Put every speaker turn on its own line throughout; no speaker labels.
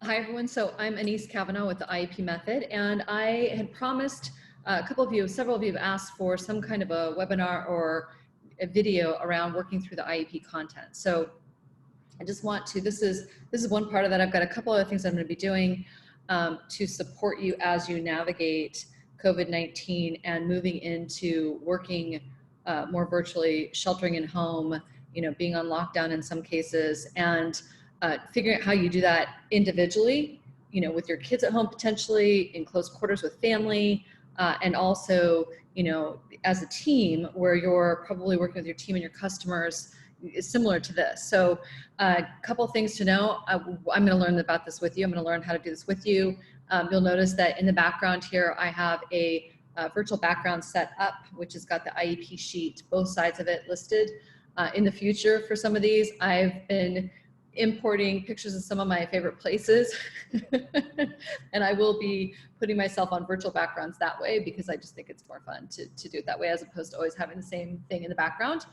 Hi, everyone. So I'm Anese Cavanaugh with the IEP method, and I had promised several of you have asked for some kind of a webinar or a video around working through the IEP content. So I just want to, this is one part of that. I've got a couple other things I'm going to be doing to support you as you navigate COVID-19 and moving into working more virtually, sheltering in home, being on lockdown in some cases, and figuring out how you do that individually, with your kids at home, potentially in close quarters with family, and also, as a team where you're probably working with your team and your customers is similar to this. So a couple things to know. I'm going to learn about this with you. I'm going to learn how to do this with you. You'll notice that in the background here, I have a virtual background set up, which has got the IEP sheet, both sides of it listed. In the future for some of these, I've been importing pictures of some of my favorite places and I will be putting myself on virtual backgrounds that way because I just think it's more fun to do it that way as opposed to always having the same thing in the background.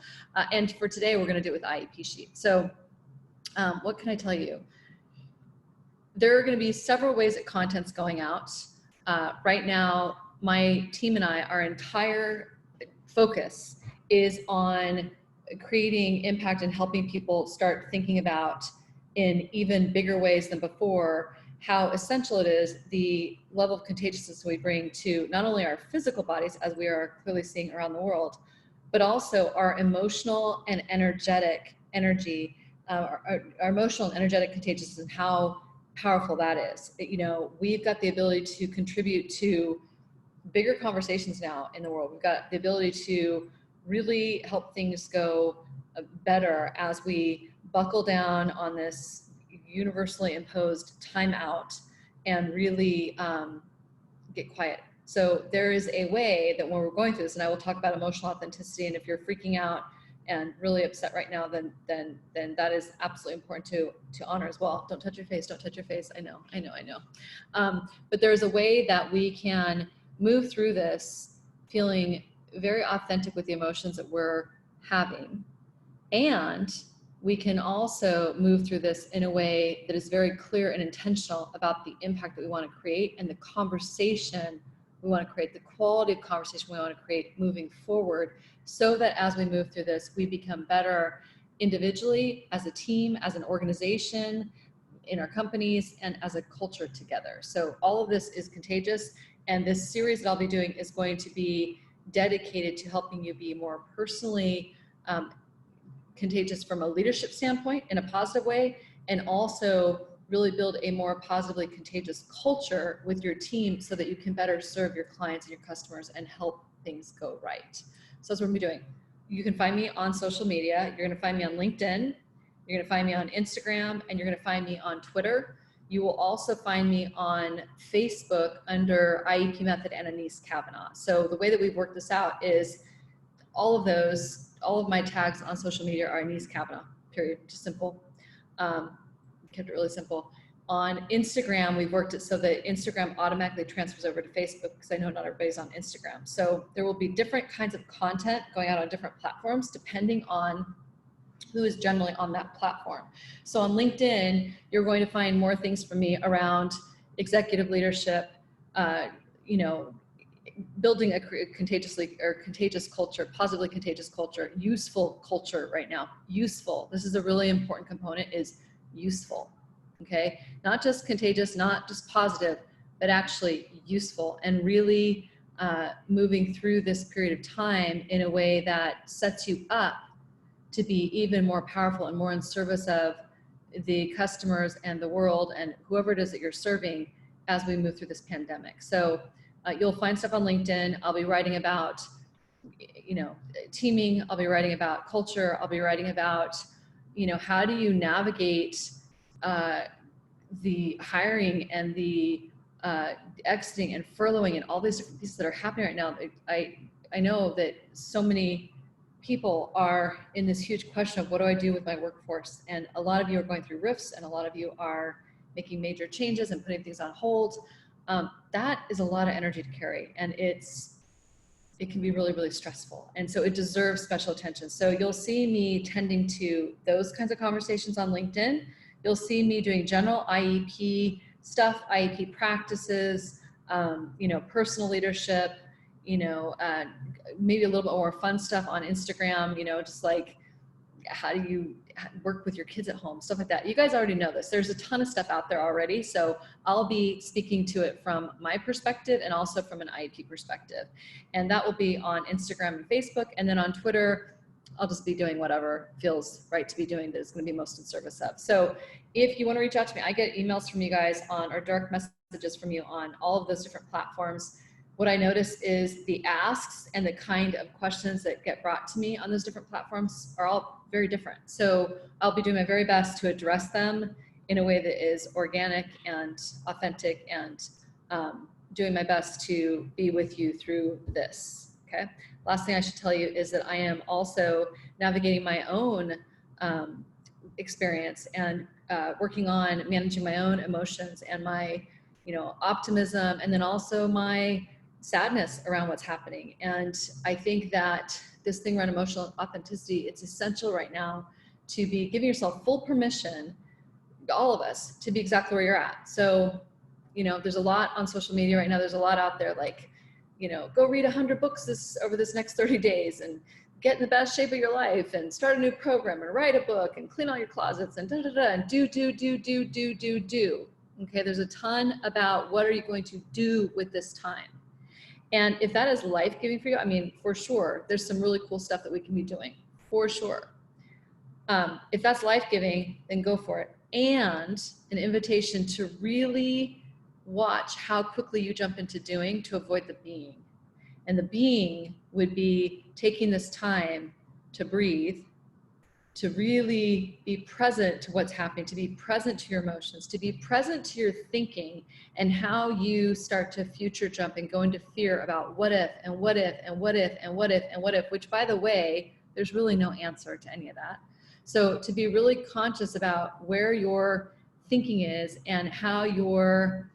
And for today, we're going to do it with IEP Sheet. So what can I tell you? There are going to be several ways that content's going out. Right now, my team and our entire focus is on creating impact and helping people start thinking about in even bigger ways than before how essential it is the level of contagiousness we bring to not only our physical bodies, as we are clearly seeing around the world, but also our emotional and energetic energy, our emotional and energetic contagiousness and how powerful that is. We've got the ability to contribute to bigger conversations now in the world. We've got the ability to really help things go better as we buckle down on this universally imposed timeout and really get quiet. So there is a way that when we're going through this, and I will talk about emotional authenticity, and if you're freaking out and really upset right now, then that is absolutely important to honor as well. Don't touch your face, don't touch your face. I know. But there's a way that we can move through this feeling very authentic with the emotions that we're having. And we can also move through this in a way that is very clear and intentional about the impact that we want to create and the conversation we want to create, the quality of conversation we want to create moving forward, so that as we move through this, we become better individually, as a team, as an organization, in our companies, and as a culture together. So all of this is contagious. And this series that I'll be doing is going to be dedicated to helping you be more personally contagious from a leadership standpoint in a positive way, and also really build a more positively contagious culture with your team so that you can better serve your clients and your customers and help things go right. So that's what we're doing. You can find me on social media. You're going to find me on LinkedIn. You're going to find me on Instagram, and you're going to find me on Twitter. You will also find me on Facebook under IEP Method and Anese Cavanaugh. So the way that we've worked this out is all of my tags on social media are Anese Cavanaugh, period, just simple. Kept it really simple. On Instagram, we've worked it so that Instagram automatically transfers over to Facebook because I know not everybody's on Instagram. So there will be different kinds of content going out on different platforms depending on who is generally on that platform. So on LinkedIn, you're going to find more things from me around executive leadership, building a contagious culture, positively contagious culture, useful culture right now. Useful. This is a really important component, is useful. Okay, not just contagious, not just positive, but actually useful, and really moving through this period of time in a way that sets you up to be even more powerful and more in service of the customers and the world and whoever it is that you're serving as we move through this pandemic. So you'll find stuff on LinkedIn. I'll be writing about, teaming. I'll be writing about culture. I'll be writing about, how do you navigate the hiring and the exiting and furloughing and all these different pieces that are happening right now. I know that so many people are in this huge question of what do I do with my workforce? And a lot of you are going through rifts, and a lot of you are making major changes and putting things on hold. That is a lot of energy to carry, and it can be really, really stressful. And so it deserves special attention. So you'll see me tending to those kinds of conversations on LinkedIn. you'll see me doing general IEP stuff, IEP practices, you know, personal leadership, you know, maybe a little bit more fun stuff on Instagram, you know, just like how do you work with your kids at home, stuff like that. You guys already know this. There's a ton of stuff out there already. So I'll be speaking to it from my perspective and also from an IEP perspective. And that will be on Instagram and Facebook. And then on Twitter, I'll just be doing whatever feels right to be doing that is going to be most in service of. So if you want to reach out to me, I get emails from you guys on, or direct messages from you on all of those different platforms. What I notice is the asks and the kind of questions that get brought to me on those different platforms are all very different. So I'll be doing my very best to address them in a way that is organic and authentic, and doing my best to be with you through this, okay? Last thing I should tell you is that I am also navigating my own experience and working on managing my own emotions and my, you know, optimism, and then also my sadness around what's happening. And I think that this thing around emotional authenticity, it's essential right now to be giving yourself full permission, all of us, to be exactly where you're at. So, you know, there's a lot on social media right now. There's a lot out there like, you know, go read 100 books over this next 30 days and get in the best shape of your life and start a new program and write a book and clean all your closets and and do. Okay, there's a ton about what are you going to do with this time. And if that is life-giving for you, I mean, for sure, there's some really cool stuff that we can be doing, for sure. If that's life-giving, then go for it. And an invitation to really watch how quickly you jump into doing to avoid the being. And the being would be taking this time to breathe, to really be present to what's happening, to be present to your emotions, to be present to your thinking, and how you start to future jump and go into fear about what if, and what if, and what if, and what if, and what if, which, by the way, there's really no answer to any of that. So to be really conscious about where your thinking is and how your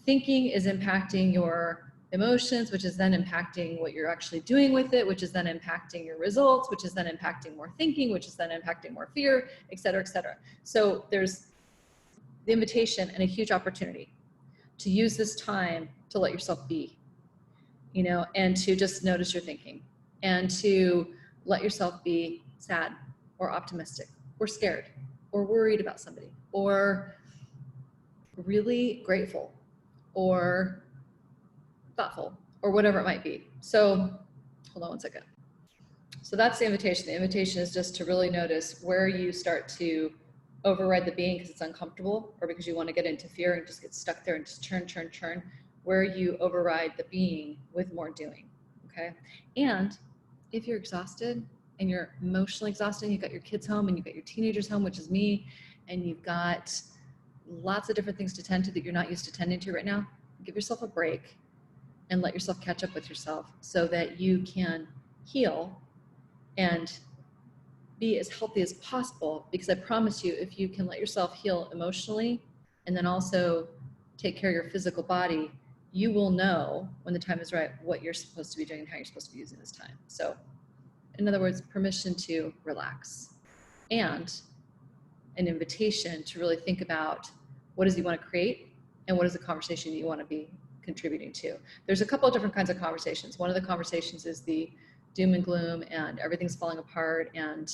thinking is impacting your emotions, which is then impacting what you're actually doing with it, which is then impacting your results, which is then impacting more thinking, which is then impacting more fear, et cetera, et cetera. So there's the invitation and a huge opportunity to use this time to let yourself be, you know, and to just notice your thinking, and to let yourself be sad or optimistic or scared or worried about somebody or really grateful or thoughtful or whatever it might be. So hold on one second. So that's the invitation. The invitation is just to really notice where you start to override the being because it's uncomfortable, or because you want to get into fear and just get stuck there and just churn, where you override the being with more doing, okay? And if you're exhausted and you're emotionally exhausted, and you've got your kids home and you've got your teenagers home, which is me, and you've got lots of different things to tend to that you're not used to tending to right now, give yourself a break and let yourself catch up with yourself so that you can heal and be as healthy as possible. Because I promise you, if you can let yourself heal emotionally and then also take care of your physical body, you will know when the time is right what you're supposed to be doing and how you're supposed to be using this time. So in other words, permission to relax, and an invitation to really think about what does you want to create and what is the conversation you want to be contributing to. There's a couple of different kinds of conversations. One of the conversations is the doom and gloom and everything's falling apart and,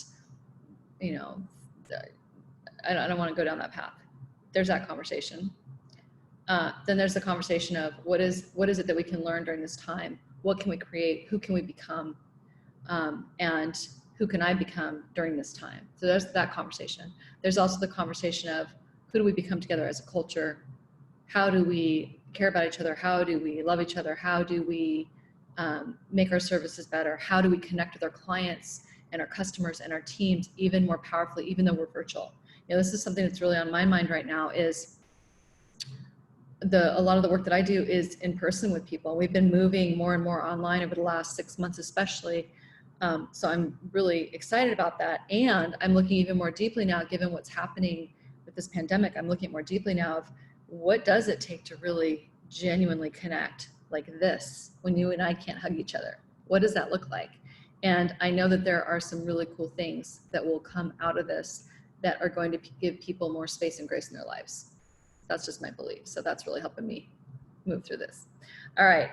you know, I don't want to go down that path. There's that conversation. Then there's the conversation of what is it that we can learn during this time? What can we create? Who can we become? And who can I become during this time? So there's that conversation. There's also the conversation of who do we become together as a culture? How do we care about each other? How do we love each other? How do we make our services better? How do we connect with our clients and our customers and our teams even more powerfully, even though we're virtual? You know, this is something that's really on my mind right now. Is a lot of the work that I do is in person with people. We've been moving more and more online over the last 6 months, especially. So I'm really excited about that. And I'm looking even more deeply now, given what's happening with this pandemic. I'm looking more deeply now of what does it take to really genuinely connect like this when you and I can't hug each other? What does that look like? And I know that there are some really cool things that will come out of this that are going to give people more space and grace in their lives. That's just my belief. So that's really helping me move through this. All right.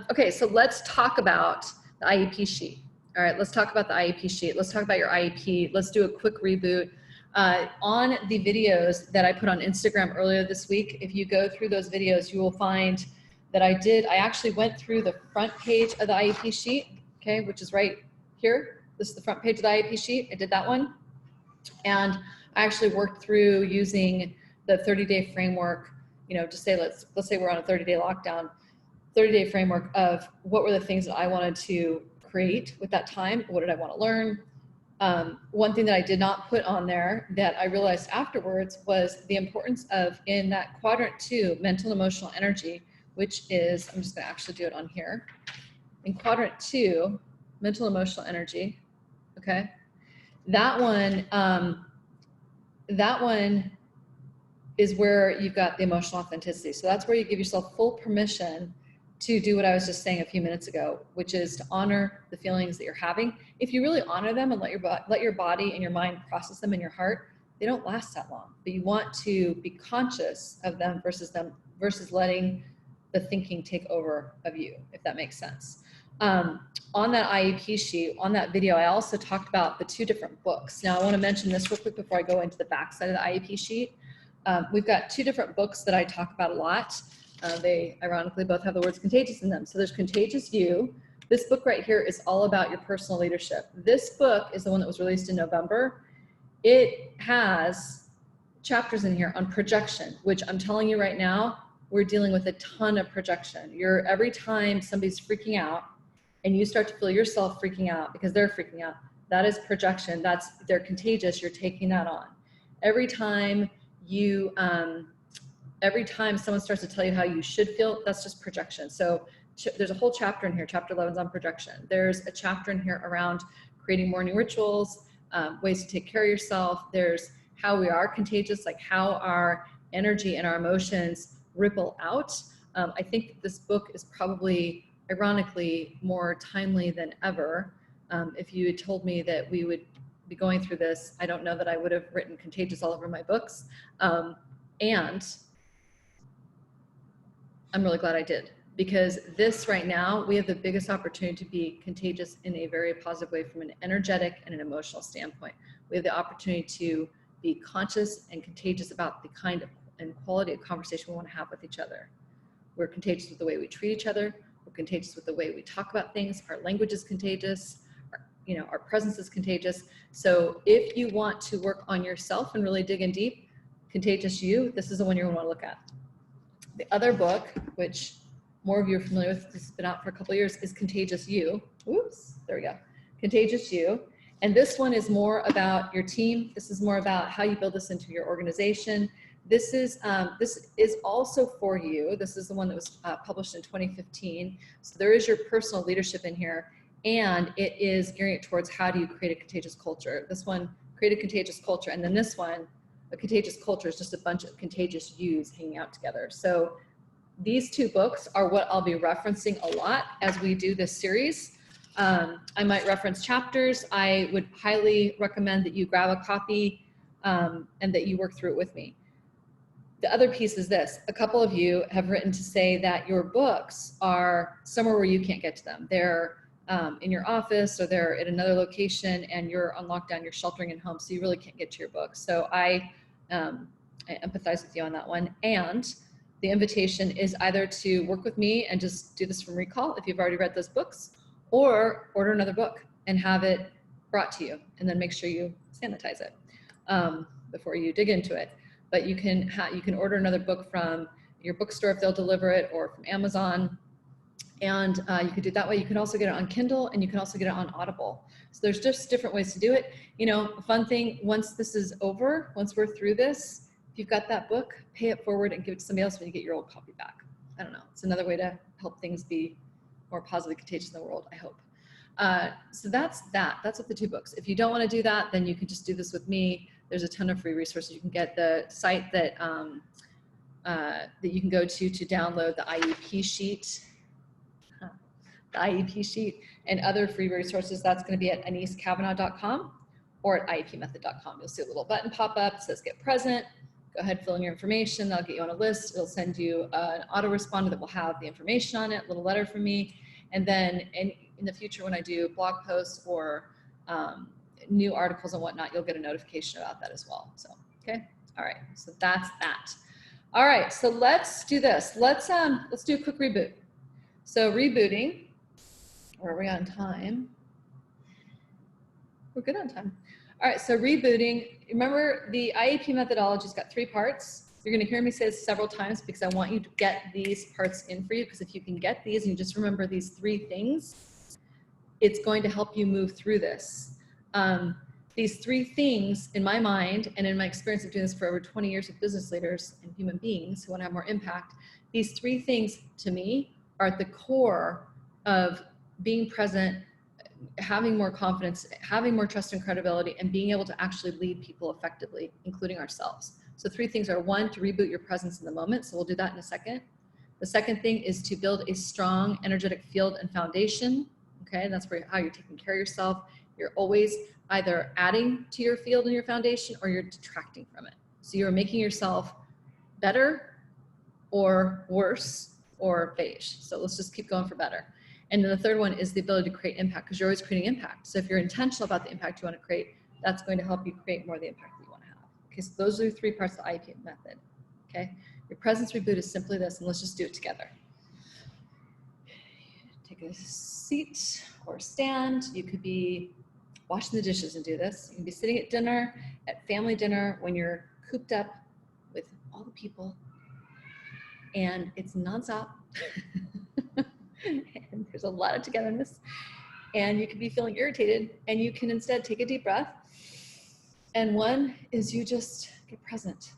Okay, so let's talk about the IEP sheet. All right, let's talk about the IEP sheet. Let's talk about your IEP. Let's do a quick reboot. On the videos that I put on Instagram earlier this week, if you go through those videos, you will find that I actually went through the front page of the IEP sheet, okay, which is right here. This is the front page of the IEP sheet. I did that one. And I actually worked through using the 30-day framework, you know, just say, let's say we're on a 30-day lockdown, 30-day framework of what were the things that I wanted to create with that time. What did I want to learn? One thing that I did not put on there that I realized afterwards was the importance of, in that quadrant 2, mental and emotional energy, which is, I'm just going to actually do it on here. In quadrant 2, mental and emotional energy, okay? That one is where you've got the emotional authenticity. So that's where you give yourself full permission to do what I was just saying a few minutes ago, which is to honor the feelings that you're having. If you really honor them and let your body and your mind process them in your heart, they don't last that long. But you want to be conscious of them versus letting the thinking take over of you, if that makes sense. On that IEP sheet, on that video, I also talked about the 2 different books. Now I want to mention this real quick before I go into the back side of the IEP sheet. We've got 2 different books that I talk about a lot. They ironically both have the words contagious in them. So there's Contagious You. This book right here is all about your personal leadership. This book is the one that was released in November. It has chapters in here on projection, which I'm telling you right now, we're dealing with a ton of projection. Every time somebody's freaking out and you start to feel yourself freaking out because they're freaking out, that is projection. They're contagious. You're taking that on. Every time someone starts to tell you how you should feel, that's just projection. So there's a whole chapter in here. Chapter 11 is on projection. There's a chapter in here around creating morning rituals, ways to take care of yourself. There's how we are contagious, like how our energy and our emotions ripple out. I think this book is probably, ironically, more timely than ever. If you had told me that we would be going through this, I don't know that I would have written Contagious all over my books. And I'm really glad I did, because this right now, we have the biggest opportunity to be contagious in a very positive way from an energetic and an emotional standpoint. We have the opportunity to be conscious and contagious about the kind of and quality of conversation we want to have with each other. We're contagious with the way we treat each other. We're contagious with the way we talk about things. Our language is contagious. Our presence is contagious. So if you want to work on yourself and really dig in deep, Contagious You, this is the one you're going to want to look at. The other book, which more of you are familiar with, this has been out for a couple of years, is Contagious You. Oops, there we go. Contagious You. And this one is more about your team. This is more about how you build this into your organization. This is also for you. This is the one that was published in 2015. So there is your personal leadership in here, and it is gearing it towards how do you create a contagious culture. This one, create a contagious culture, and then this one, a contagious culture, is just a bunch of contagious yous hanging out together. So these 2 books are what I'll be referencing a lot as we do this series. I might reference chapters. I would highly recommend that you grab a copy and that you work through it with me. The other piece is this. A couple of you have written to say that your books are somewhere where you can't get to them. They're in your office, or they're at another location, and you're on lockdown, you're sheltering at home, so you really can't get to your books. So I empathize with you on that one. And the invitation is either to work with me and just do this from recall if you've already read those books, or order another book and have it brought to you, and then make sure you sanitize it before you dig into it. But you can order another book from your bookstore if they'll deliver it, or from Amazon. And you could do it that way. You can also get it on Kindle, and you can also get it on Audible. So there's just different ways to do it. A fun thing, once this is over, once we're through this, if you've got that book, pay it forward and give it to somebody else when you get your old copy back. I don't know. It's another way to help things be more positively contagious in the world, I hope. So that's that. That's what the 2 books. If you don't want to do that, then you can just do this with me. There's a ton of free resources. You can get the site that you can go to download the IEP sheet. The IEP sheet and other free resources. That's going to be at anesecavanaugh.com, or at iepmethod.com. You'll see a little button pop up that says get present. Go ahead, fill in your information. That'll get you on a list. It'll send you an autoresponder that will have the information on it, a little letter from me. And then in the future, when I do blog posts or new articles and whatnot, you'll get a notification about that as well. So, okay. All right. So that's that. All right. So let's do this. Let's do a quick reboot. So rebooting, where are we on time? We're good on time. All right, so rebooting, remember the IEP methodology's got 3 parts. You're gonna hear me say this several times because I want you to get these parts in for you, because if you can get these and you just remember these 3 things, it's going to help you move through this. These 3 things in my mind, and in my experience of doing this for over 20 years with business leaders and human beings who wanna have more impact, these 3 things to me are at the core of being present, having more confidence, having more trust and credibility, and being able to actually lead people effectively, including ourselves. So 3 things are: 1, to reboot your presence in the moment. So we'll do that in a second. The second thing is to build a strong, energetic field and foundation. Okay, and that's how you're taking care of yourself. You're always either adding to your field and your foundation, or you're detracting from it. So you're making yourself better or worse or beige. So let's just keep going for better. And then the third one is the ability to create impact, because you're always creating impact. So if you're intentional about the impact you want to create, that's going to help you create more of the impact that you want to have. Okay, so those are the 3 parts of the IEP method. Okay, your presence reboot is simply this, and let's just do it together. Take a seat or stand. You could be washing the dishes and do this. You can be sitting at dinner, at family dinner, when you're cooped up with all the people and it's nonstop. And there's a lot of togetherness, and you could be feeling irritated, and you can instead take a deep breath. And one is you just get present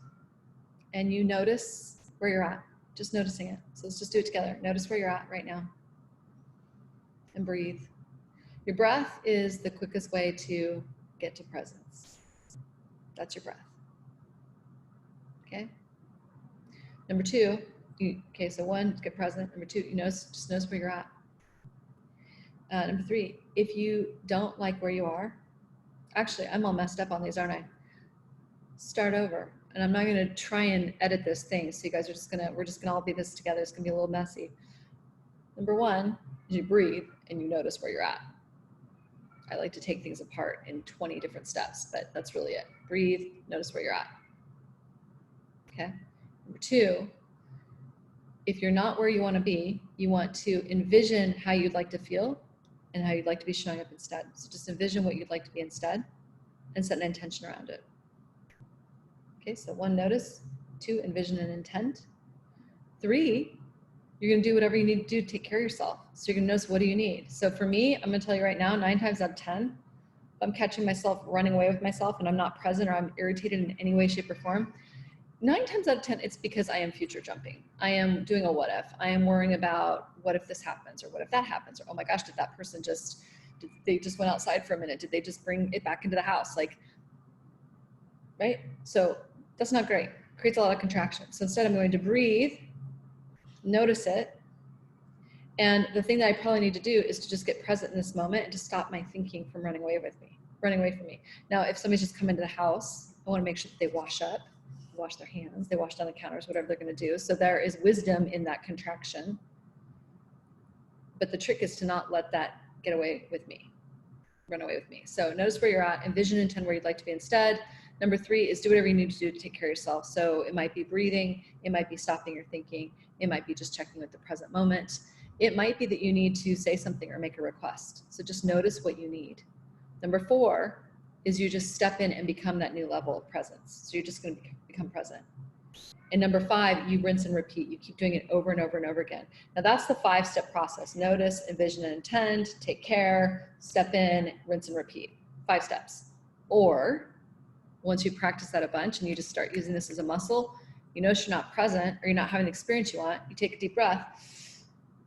and you notice where you're at, just noticing it. So let's just do it together. Notice where you're at right now and breathe. Your breath is the quickest way to get to presence. That's your breath. Okay. Number 2, okay, so 1, get present. Number 2, just notice where you're at. Number 3, if you don't like where you are, actually, I'm all messed up on these, aren't I? Start over. And I'm not going to try and edit this thing, so you guys are we're just going to all be this together. It's going to be a little messy. Number 1 is you breathe and you notice where you're at. I like to take things apart in 20 different steps, but that's really it. Breathe, notice where you're at. Okay. Number 2, if you're not where you want to be, you want to envision how you'd like to feel and how you'd like to be showing up instead. So just envision what you'd like to be instead and set an intention around it. Okay, so 1, notice. 2, envision an intent. 3, you're going to do whatever you need to do to take care of yourself. So you're going to notice, what do you need? So for me, I'm going to tell you right now, 9 times out of 10, if I'm catching myself running away with myself and I'm not present, or I'm irritated in any way, shape, or form, 9 times out of 10, it's because I am future jumping. I am doing a what if. I am worrying about what if this happens, or what if that happens, or oh my gosh, did that person they just went outside for a minute? Did they just bring it back into the house? Like, right? So that's not great. It creates a lot of contraction. So instead, I'm going to breathe, notice it. And the thing that I probably need to do is to just get present in this moment and to stop my thinking from running away from me. Now, if somebody's just come into the house, I want to make sure that they wash up, wash their hands, they wash down the counters, whatever they're going to do. So there is wisdom in that contraction. But the trick is to not let that get away with me, run away with me. So notice where you're at, envision and intend where you'd like to be instead. Number 3 is do whatever you need to do to take care of yourself. So it might be breathing, it might be stopping your thinking, it might be just checking with the present moment. It might be that you need to say something or make a request. So just notice what you need. Number 4 is you just step in and become that new level of presence. So you're just going to become present. And number 5, you rinse and repeat. You keep doing it over and over and over again. Now that's the 5-step process. Notice, envision and intend, take care, step in, rinse and repeat. 5 steps. Or once you practice that a bunch and you just start using this as a muscle, you notice you're not present or you're not having the experience you want, you take a deep breath,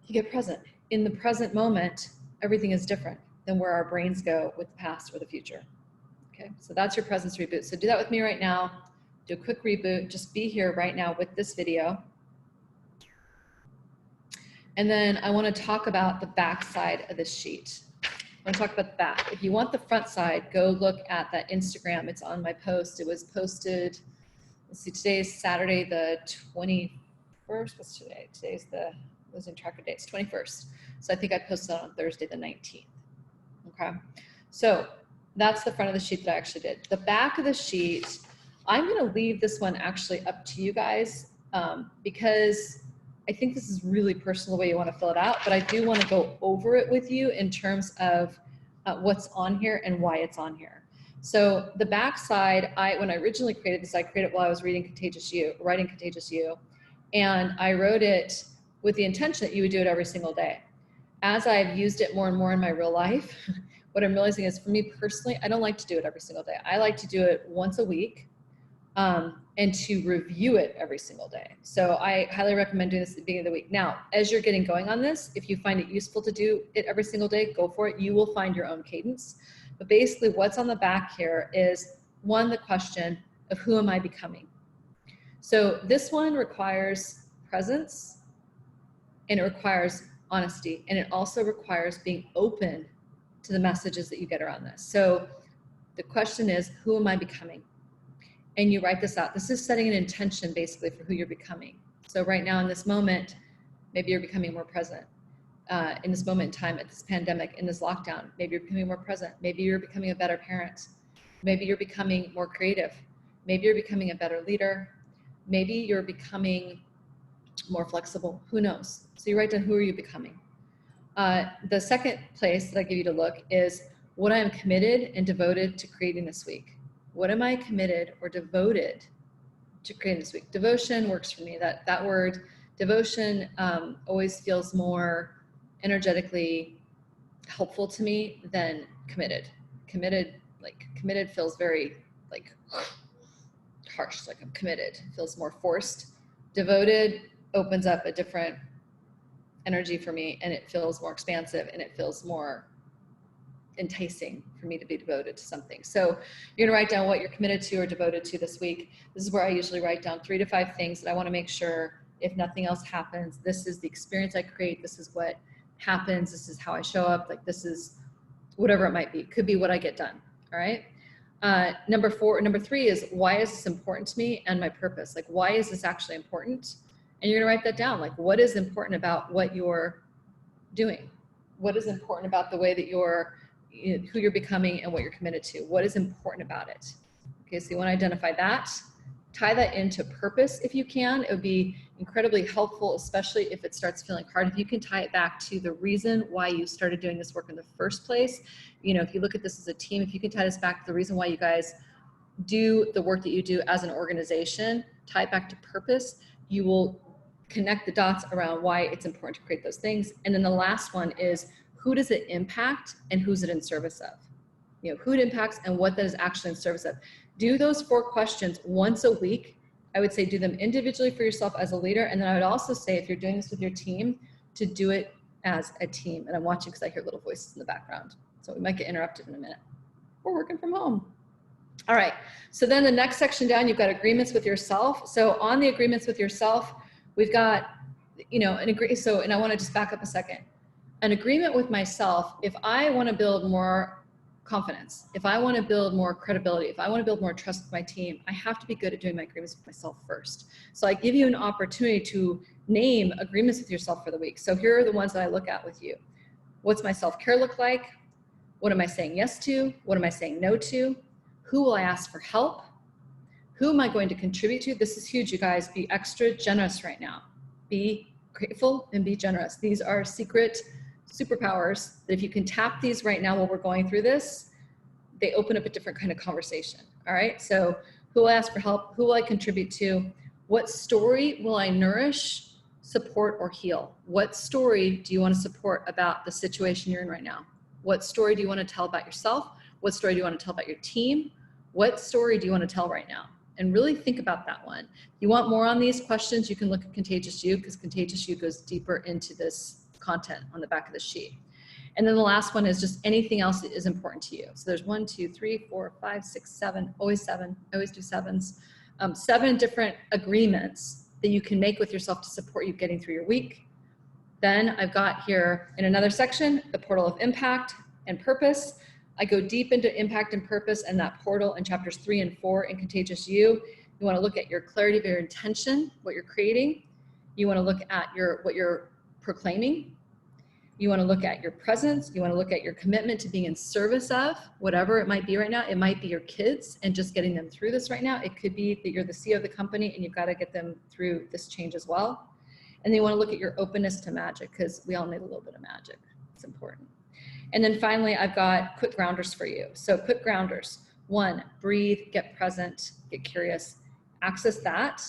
you get present. In the present moment, everything is different than where our brains go with the past or the future. Okay, so that's your presence reboot. So do that with me right now. Do a quick reboot. Just be here right now with this video. And then I want to talk about the back side of this sheet. want to talk about the back. If you want the front side, go look at that Instagram. It's on my post. It was posted, let's see, today's Saturday, the 21st. What's today? Today's the, losing track of dates, 21st. So I think I posted that on Thursday, the 19th. Okay. So that's the front of the sheet that I actually did. The back of the sheet, I'm going to leave this one actually up to you guys because I think this is really personal the way you want to fill it out, but I do want to go over it with you in terms of what's on here and why it's on here. So the back side, when I originally created this, I created it while I was writing Contagious You, and I wrote it with the intention that you would do it every single day. As I've used it more and more in my real life, what I'm realizing is for me personally, I don't like to do it every single day. I like to do it once a week and to review it every single day. So I highly recommend doing this at the beginning of the week. Now, as you're getting going on this, if you find it useful to do it every single day, go for it. You will find your own cadence. But basically what's on the back here is, one, the question of who am I becoming? So this one requires presence, and it requires honesty, and it also requires being open to the messages that you get around this. So the question is, who am I becoming? And you write this out. This is setting an intention basically for who you're becoming. So right now in this moment, maybe you're becoming more present. In this moment in time, at this pandemic, in this lockdown, maybe you're becoming more present. Maybe you're becoming a better parent. Maybe you're becoming more creative. Maybe you're becoming a better leader. Maybe you're becoming more flexible. Who knows? So you write down, who are you becoming? The second place that I give you to look is what I am committed and devoted to creating this week. What am I committed or devoted to creating this week? Devotion works for me. That word devotion always feels more energetically helpful to me than committed. Committed feels very like harsh, like I'm committed. It feels more forced. Devoted opens up a different energy for me, and it feels more expansive, and it feels more enticing for me to be devoted to something. So you're gonna write down what you're committed to or devoted to this week. This is where I usually write down 3 to 5 things that I want to make sure, if nothing else happens, this is the experience I create, this is what happens, this is how I show up, like this is whatever it might be. Could be what I get done. All right. Number 3 is, why is this important to me and my purpose? Like, why is this actually important? And you're gonna write that down. Like, what is important about what you're doing? What is important about the way that who you're becoming and what you're committed to? What is important about it? Okay, so you want to identify that, tie that into purpose if you can. It would be incredibly helpful, especially if it starts feeling hard. If you can tie it back to the reason why you started doing this work in the first place. You know, if you look at this as a team, if you can tie this back to the reason why you guys do the work that you do as an organization, tie it back to purpose, you will connect the dots around why it's important to create those things. And then the last one is, who does it impact and who's it in service of? You know, who it impacts and what that is actually in service of. Do those 4 questions once a week. I would say do them individually for yourself as a leader. And then I would also say, if you're doing this with your team, to do it as a team. And I'm watching because I hear little voices in the background. So we might get interrupted in a minute. We're working from home. All right. So then the next section down, you've got agreements with yourself. So on the agreements with yourself, we've got, you know, and I want to just back up a second. An agreement with myself, if I want to build more confidence, if I want to build more credibility, if I want to build more trust with my team, I have to be good at doing my agreements with myself first. So I give you an opportunity to name agreements with yourself for the week. So here are the ones that I look at with you. What's my self-care look like? What am I saying yes to? What am I saying no to? Who will I ask for help? Who am I going to contribute to? This is huge, you guys. Be extra generous right now. Be grateful and be generous. These are secret superpowers that if you can tap these right now while we're going through this, they open up a different kind of conversation. All right. So who will I ask for help? Who will I contribute to? What story will I nourish, support, or heal? What story do you want to support about the situation you're in right now? What story do you want to tell about yourself? What story do you want to tell about your team? What story do you want to tell right now? And really think about that one. If you want more on these questions, you can look at Contagious You, because Contagious You goes deeper into this content on the back of the sheet. And then the last one is just anything else that is important to you. So there's 1, 2, 3, 4, 5, 6, 7, always 7. I always do 7s. 7 different agreements that you can make with yourself to support you getting through your week. Then I've got here in another section, the portal of impact, and purpose. I go deep into impact and purpose and that portal in chapters 3 and 4 in Contagious You. You want to look at your clarity of your intention, what you're creating. You want to look at what you're proclaiming. You want to look at your presence. You want to look at your commitment to being in service of whatever it might be right now. It might be your kids and just getting them through this right now. It could be that you're the CEO of the company and you've got to get them through this change as well. And then you want to look at your openness to magic, because we all need a little bit of magic. It's important. And then finally, I've got quick grounders for you. So quick grounders. 1, breathe, get present, get curious, access that.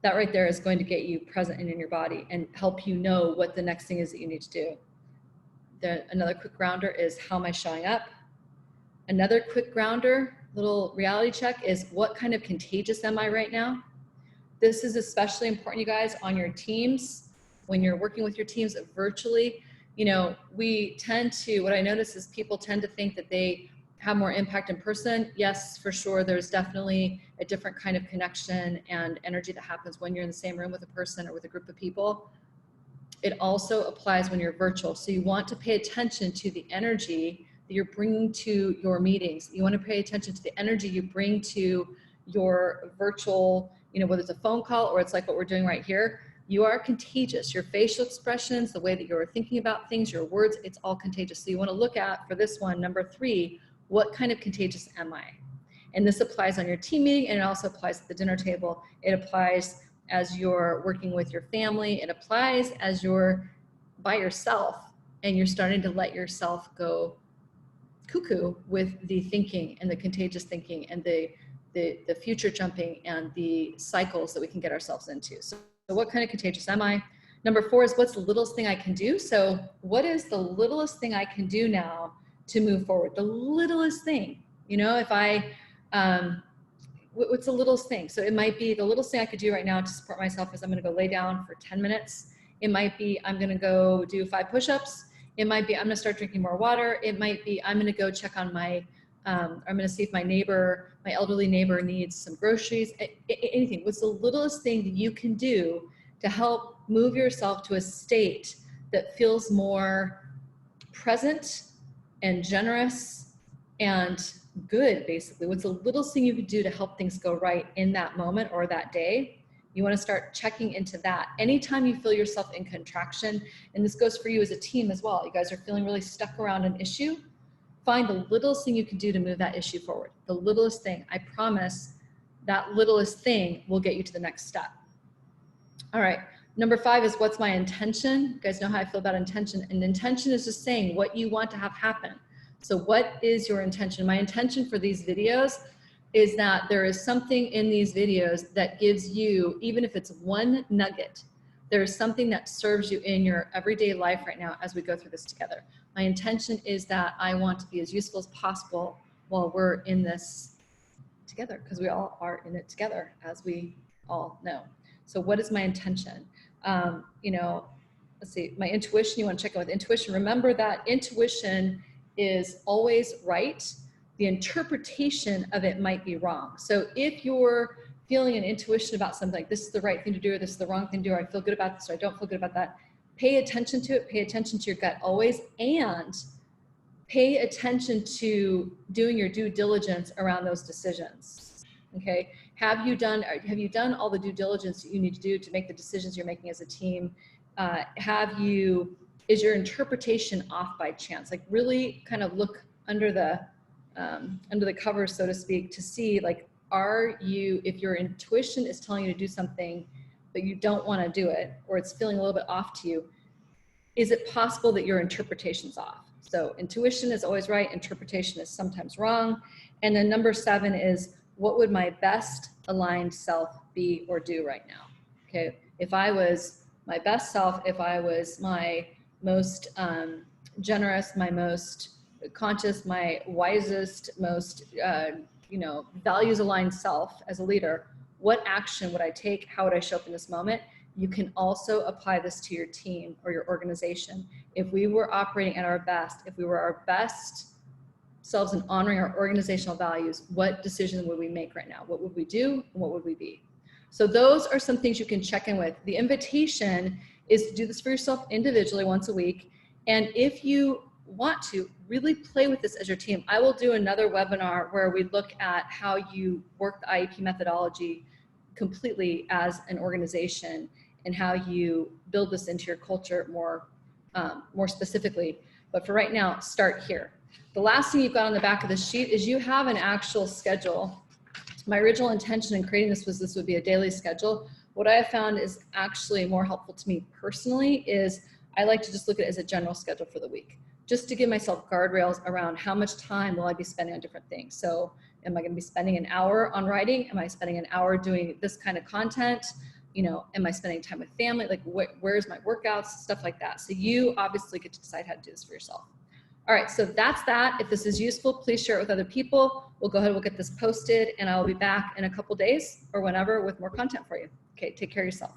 That right there is going to get you present and in your body and help you know what the next thing is that you need to do. Another quick grounder is, how am I showing up? Another quick grounder, little reality check, is what kind of contagious am I right now? This is especially important, you guys, on your teams. When you're working with your teams virtually, you know, what I notice is people tend to think that they have more impact in person. Yes, for sure. There's definitely a different kind of connection and energy that happens when you're in the same room with a person or with a group of people. It also applies when you're virtual. So you want to pay attention to the energy that you're bringing to your meetings. You want to pay attention to the energy you bring to your virtual, you know, whether it's a phone call or it's like what we're doing right here. You are contagious. Your facial expressions, the way that you're thinking about things, your words, it's all contagious. So you want to look at, for this one, number 3, what kind of contagious am I? And this applies on your team meeting, and it also applies at the dinner table. It applies as you're working with your family. It applies as you're by yourself and you're starting to let yourself go cuckoo with the thinking and the contagious thinking and the future jumping and the cycles that we can get ourselves into. So what kind of contagious am I? Number 4 is, what's the littlest thing I can do? So what is the littlest thing I can do now to move forward? The littlest thing, you know, if I, what's the littlest thing? So it might be the littlest thing I could do right now to support myself is I'm going to go lay down for 10 minutes. It might be I'm going to go do 5 push-ups. It might be I'm going to start drinking more water. It might be I'm going to go check on my, I'm going to see if my neighbor, my elderly neighbor, needs some groceries. Anything. What's the littlest thing that you can do to help move yourself to a state that feels more present and generous and good, basically? What's the littlest thing you could do to help things go right in that moment or that day? You want to start checking into that. Anytime you feel yourself in contraction, and this goes for you as a team as well, you guys are feeling really stuck around an issue, find the littlest thing you can do to move that issue forward. The littlest thing. I promise that littlest thing will get you to the next step. All right. Number 5 is, what's my intention? You guys know how I feel about intention. And intention is just saying what you want to have happen. So what is your intention? My intention for these videos is that there is something in these videos that gives you, even if it's one nugget, there is something that serves you in your everyday life right now as we go through this together. My intention is that I want to be as useful as possible while we're in this together, because we all are in it together, as we all know. So what is my intention? You know, let's see, my intuition, you want to check in with intuition. Remember that intuition is always right. The interpretation of it might be wrong. So if you're feeling an intuition about something, like this is the right thing to do, or this is the wrong thing to do, or I feel good about this, or I don't feel good about that, pay attention to it, pay attention to your gut always, and pay attention to doing your due diligence around those decisions. Okay, have you done all the due diligence that you need to do to make the decisions you're making as a team? Is your interpretation off by chance? Like, really kind of look under the covers, so to speak, to see, like, if your intuition is telling you to do something but you don't want to do it, or it's feeling a little bit off to you, is it possible that your interpretation's off? So intuition is always right, interpretation is sometimes wrong. And then number 7 is, what would my best aligned self be or do right now? Okay, if I was my best self, if I was my most generous, my most conscious, my wisest, most values aligned self as a leader, what action would I take? How would I show up in this moment? You can also apply this to your team or your organization. If we were operating at our best, if we were our best selves and honoring our organizational values, what decision would we make right now? What would we do and what would we be? So those are some things you can check in with. The invitation is to do this for yourself individually once a week. And if you want to, really play with this as your team. I will do another webinar where we look at how you work the IEP methodology completely as an organization and how you build this into your culture more specifically. But for right now, start here. The last thing you've got on the back of the sheet is you have an actual schedule. My original intention in creating this would be a daily schedule. What I have found is actually more helpful to me personally is I like to just look at it as a general schedule for the week, just to give myself guardrails around how much time will I be spending on different things. So am I going to be spending an hour on writing? Am I spending an hour doing this kind of content? You know, am I spending time with family? Like where's my workouts, stuff like that. So you obviously get to decide how to do this for yourself. All right, so that's that. If this is useful, please share it with other people. We'll go ahead, we'll get this posted, and I'll be back in a couple days or whenever with more content for you. Okay, take care of yourself.